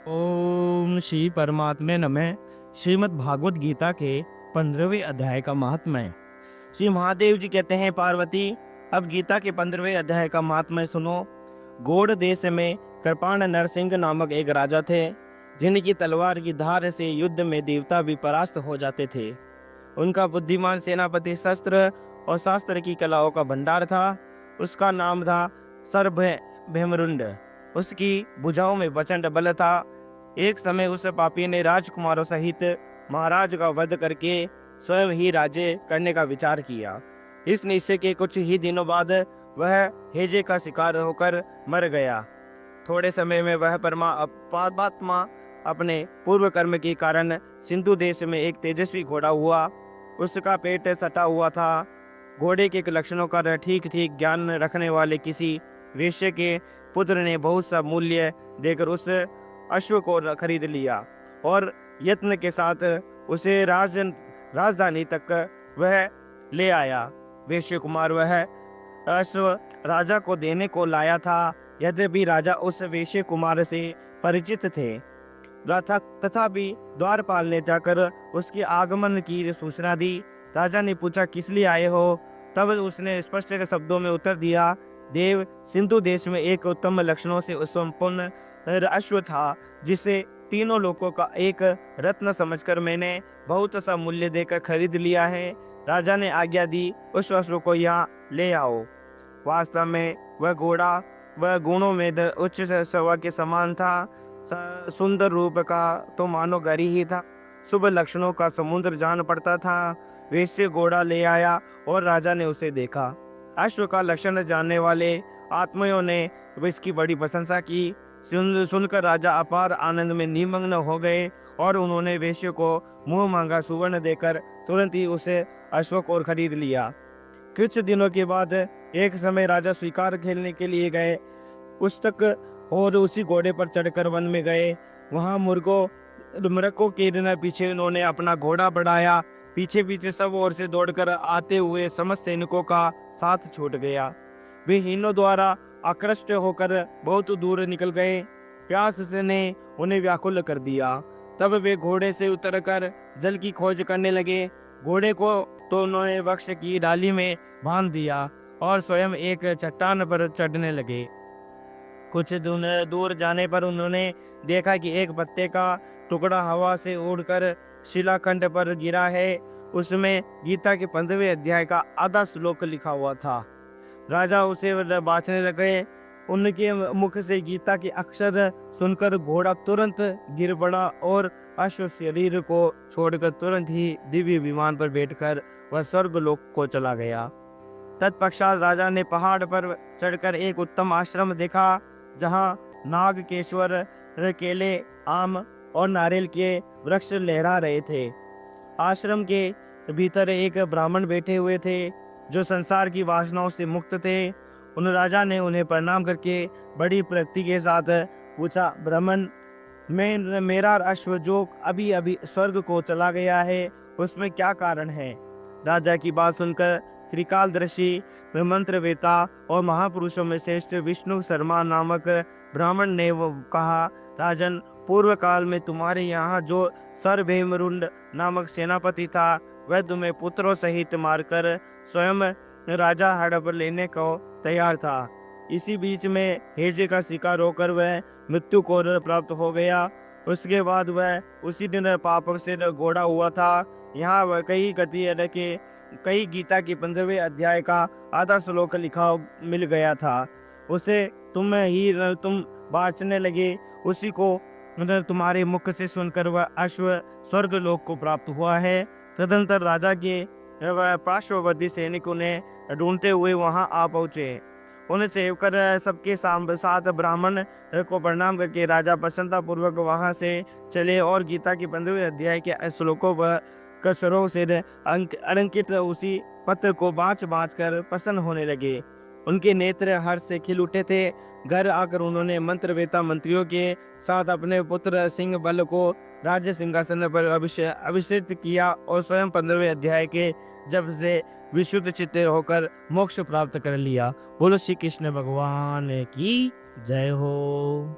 ओम श्री परमात्मे नमः। श्रीमद् भागवत गीता के 15वें अध्याय का महात्म्य। श्री महादेव जी कहते हैं, पार्वती अब गीता के 15वें अध्याय का महात्म्य सुनो। गौड़ देश में कृपाण नरसिंह नामक एक राजा थे, जिनकी तलवार की धार से युद्ध में देवता भी परास्त हो जाते थे। उनका बुद्धिमान सेनापति शस्त्र और शास्त्र की कलाओं का भंडार था। उसका नाम था सर्वभैमरुंड। उसकी भुजाओं में प्रचंड बल था। एक समय उस पापी ने राजकुमारों सहित महाराज का वध करके स्वयं ही राज्य करने का विचार किया। इस निश्चय के कुछ ही दिनों बाद वह हेजे का शिकार होकर मर गया। थोड़े समय में वह परमात्मा अपने पूर्व कर्म के कारण सिंधु देश में एक तेजस्वी घोड़ा हुआ। उसका पेट सटा हुआ था। घोड़े के लक्षणों का ठीक ठीक ज्ञान रखने वाले किसी वेश्य के पुत्र ने बहुत सा मूल्य देकर उस अश्व को खरीद लिया और यत्न के साथ उसे राजधानी तक वह ले आया। वेश्य कुमार वह अश्व राजा को देने को लाया था। यद्यपि राजा उस वेश्य कुमार से परिचित थे, तथापि द्वारपाल ने जाकर उसके आगमन की सूचना दी। राजा ने पूछा, किस लिए आए हो? तब उसने स्पष्ट शब्दों में उत्तर दिया, देव, सिंधु देश में एक उत्तम लक्षणों से संपन्न अश्व था, जिसे तीनों लोगों का एक रत्न समझकर मैंने बहुत सा मूल्य देकर खरीद लिया है। राजा ने आज्ञा दी, उस अश्व को यहाँ ले आओ। वास्तव में वह घोड़ा वह गुणों में उच्च सवा के समान था। सुंदर रूप का तो मानो गरी ही था। शुभ लक्षणों का समुद्र जान पड़ता था। वेश्य घोड़ा ले आया और राजा ने उसे देखा। अश्व का लक्षण जानने वाले आत्माओं ने इसकी बड़ी प्रशंसा की। सुनकर राजा अपार आनंद में निमग्न हो गए और उन्होंने वेश्य को मुंह मांगा सुवर्ण देकर तुरंत ही उसे अश्व को खरीद लिया। कुछ दिनों के बाद एक समय राजा शिकार खेलने के लिए गए। उस तक और उसी घोड़े पर चढ़कर वन में गए। वहां मुर्गों के पीछे उन्होंने अपना घोड़ा बढ़ाया। पीछे पीछे सब ओर से दौड़कर आते हुए समस्त सैनिकों का साथ छूट गया। वे हीनों द्वारा आकृष्ट होकर बहुत दूर निकल गए। प्यास से ने उन्हें व्याकुल कर दिया। तब वे घोड़े से उतरकर जल की खोज करने लगे। घोड़े को तो उन्होंने वृक्ष की डाली में बांध दिया और स्वयं एक चट्टान पर चढ़ने लगे। कुछ दूर जाने पर उन्होंने देखा कि एक पत्ते का टुकड़ा हवा से उड़कर शिलाखंड पर गिरा है। उसमें गीता के 15वें अध्याय का आधा श्लोक लिखा हुआ था। राजा उसे बाँचने लगे। उनके मुख से गीता के अक्षर सुनकर घोड़ा तुरंत गिर पड़ा और अश्व शरीर को छोड़कर तुरंत ही दिव्य विमान पर बैठकर वह स्वर्गलोक को चला गया। तत्पश्चात राजा ने पहाड़ पर चढ़कर एक उत्तम आश्रम देखा, जहाँ नागकेश्वर, केले, आम और नारियल के वृक्ष लहरा रहे थे। आश्रम के भीतर एक ब्राह्मण बैठे हुए थे, जो संसार की वासनाओं से मुक्त थे। उन राजा ने उन्हें प्रणाम करके बड़ी प्रगति के साथ पूछा, ब्राह्मण, मेरा अश्व जो अभी अभी स्वर्ग को चला गया है, उसमें क्या कारण है? राजा की बात सुनकर त्रिकालदर्शी मंत्रवेता और महापुरुषों में श्रेष्ठ विष्णु शर्मा नामक ब्राह्मण ने वो कहा, राजन, पूर्व काल में तुम्हारे यहाँ जो सर्वभैमरुंड नामक सेनापति था, वह तुम्हें पुत्रों सहित मारकर स्वयं राजा हड़प लेने को तैयार था। इसी बीच में हेजे का शिकार होकर वह मृत्यु को प्राप्त हो गया। उसके बाद वह उसी दिन पाप से घोड़ा हुआ था। यहाँ वह कई गीता के 15वें अध्याय का आधा श्लोक लिखा मिल गया था। उसे तुम बाँचने लगे। उसी को तुम्हारे मुख से सुनकर वह अश्व स्वर्गलोक को प्राप्त हुआ है। तदंतर राजा के पार्श्ववर्ती सैनिकों ने ढूंढते हुए वहां आ पहुंचे। उन्हें सेवकर सबके साथ ब्राह्मण को प्रणाम करके राजा प्रसन्नता पूर्वक वहां से चले और गीता के 15वें अध्याय के श्लोकों व कसरों से अलंकित उसी पत्र को बाँच कर प्रसन्न होने लगे। उनके नेत्र हर्ष से खिल उठे थे। घर आकर उन्होंने मंत्रवेता मंत्रियों के साथ अपने पुत्र सिंह बल को राज्य सिंहासन पर अभिषिक्त किया और स्वयं 15वें अध्याय के जब से विशुद्ध चित्त होकर मोक्ष प्राप्त कर लिया। बोलो श्री कृष्ण भगवान की जय हो।